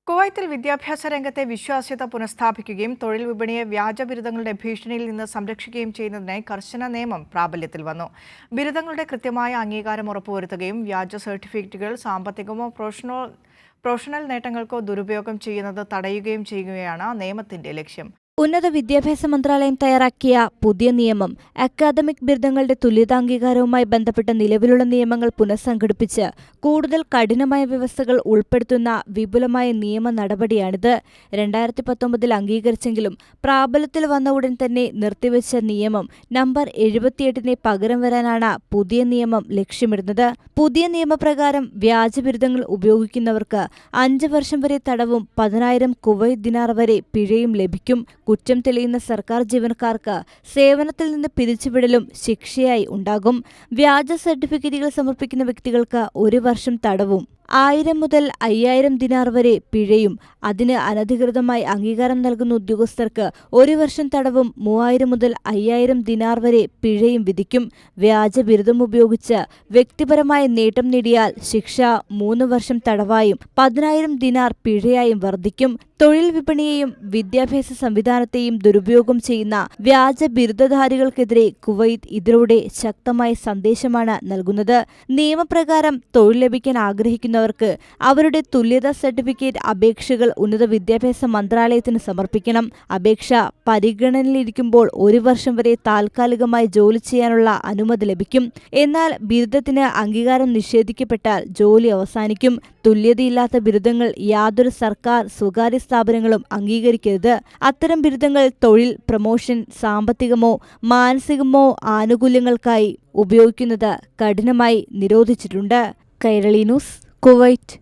കുവൈത്തിൽ വിദ്യാഭ്യാസ രംഗത്തെ വിശ്വാസ്യത പുനഃസ്ഥാപിക്കുകയും തൊഴിൽ വിപണിയെ വ്യാജ ബിരുദങ്ങളുടെ ഭീഷണിയിൽ നിന്ന് സംരക്ഷിക്കുകയും ചെയ്യുന്നതിനായി കർശന നിയമം പ്രാബല്യത്തിൽ വന്നു. ബിരുദങ്ങളുടെ കൃത്യമായ അംഗീകാരം ഉറപ്പുവരുത്തുകയും വ്യാജ സർട്ടിഫിക്കറ്റുകൾ സാമ്പത്തികമോ പ്രൊഫഷണൽ നേട്ടങ്ങൾക്കോ ദുരുപയോഗം ചെയ്യുന്നത് തടയുകയും ചെയ്യുകയാണ് നിയമത്തിന്റെ ലക്ഷ്യം. ഉന്നത വിദ്യാഭ്യാസ മന്ത്രാലയം തയ്യാറാക്കിയ പുതിയ നിയമം അക്കാദമിക് ബിരുദങ്ങളുടെ തുല്യതാംഗീകാരവുമായി ബന്ധപ്പെട്ട നിലവിലുള്ള നിയമങ്ങൾ പുനഃസംഘടിപ്പിച്ച് കൂടുതൽ കഠിനമായ വ്യവസ്ഥകൾ ഉൾപ്പെടുത്തുന്ന വിപുലമായ നിയമ നടപടിയാണിത്. 2019 അംഗീകരിച്ചെങ്കിലും പ്രാബല്യത്തിൽ വന്ന ഉടൻ തന്നെ നിർത്തിവെച്ച നിയമം നമ്പർ 78 പകരം വരാനാണ് പുതിയ നിയമം ലക്ഷ്യമിടുന്നത്. പുതിയ നിയമപ്രകാരം വ്യാജ ബിരുദങ്ങൾ ഉപയോഗിക്കുന്നവർക്ക് 5 വർഷം വരെ തടവും 10,000 കുവൈറ്റ് ദിനാർ വരെ പിഴയും ലഭിക്കും. കുറ്റം തെളിയുന്ന സർക്കാർ ജീവനക്കാർക്ക് സേവനത്തിൽ നിന്ന് പിരിച്ചുവിടലും ശിക്ഷയായി ഉണ്ടാകും. വ്യാജ സർട്ടിഫിക്കറ്റുകൾ സമർപ്പിക്കുന്ന വ്യക്തികൾക്ക് 1 വർഷം തടവും 1000 മുതൽ 5000 ദിനാർ വരെ പിഴയും, അതിന് അനധികൃതമായി അംഗീകാരം നൽകുന്ന ഉദ്യോഗസ്ഥർക്ക് 1 വർഷം തടവും 3000 മുതൽ 5000 ദിനാർ വരെ പിഴയും വിധിക്കും. വ്യാജ ബിരുദം ഉപയോഗിച്ച് വ്യക്തിപരമായ നേട്ടം നേടിയാൽ ശിക്ഷ 3 വർഷം തടവായും 10,000 ദിനാർ പിഴയായും വർദ്ധിക്കും. തൊഴിൽ വിപണിയെയും വിദ്യാഭ്യാസ സംവിധാനത്തെയും ദുരുപയോഗം ചെയ്യുന്ന വ്യാജ ബിരുദധാരികൾക്കെതിരെ കുവൈറ്റ് ഇതിലൂടെ ശക്തമായ സന്ദേശമാണ് നൽകുന്നത്. നിയമപ്രകാരം തൊഴിൽ ലഭിക്കാൻ ആഗ്രഹിക്കുന്നവർക്ക് അവരുടെ തുല്യതാ സർട്ടിഫിക്കറ്റ് അപേക്ഷകൾ ഉന്നത വിദ്യാഭ്യാസ മന്ത്രാലയത്തിന് സമർപ്പിക്കണം. അപേക്ഷ പരിഗണനയിലിരിക്കുമ്പോൾ 1 വർഷം വരെ താൽക്കാലികമായി ജോലി ചെയ്യാനുള്ള അനുമതി ലഭിക്കും. എന്നാൽ ബിരുദത്തിന് അംഗീകാരം നിഷേധിക്കപ്പെട്ടാൽ ജോലി അവസാനിക്കും. തുല്യതയില്ലാത്ത ബിരുദങ്ങൾ യാതൊരു സർക്കാർ സ്വകാര്യ സ്ഥാപനങ്ങളും അംഗീകരിക്കരുത്. അത്തരം ബിരുദങ്ങൾ തൊഴിൽ, പ്രമോഷൻ, സാമ്പത്തികമോ മാനസികമോ ആനുകൂല്യങ്ങൾക്കായി ഉപയോഗിക്കുന്നത് കഠിനമായി നിരോധിച്ചിട്ടുണ്ട്. Kairali news, Kuwait.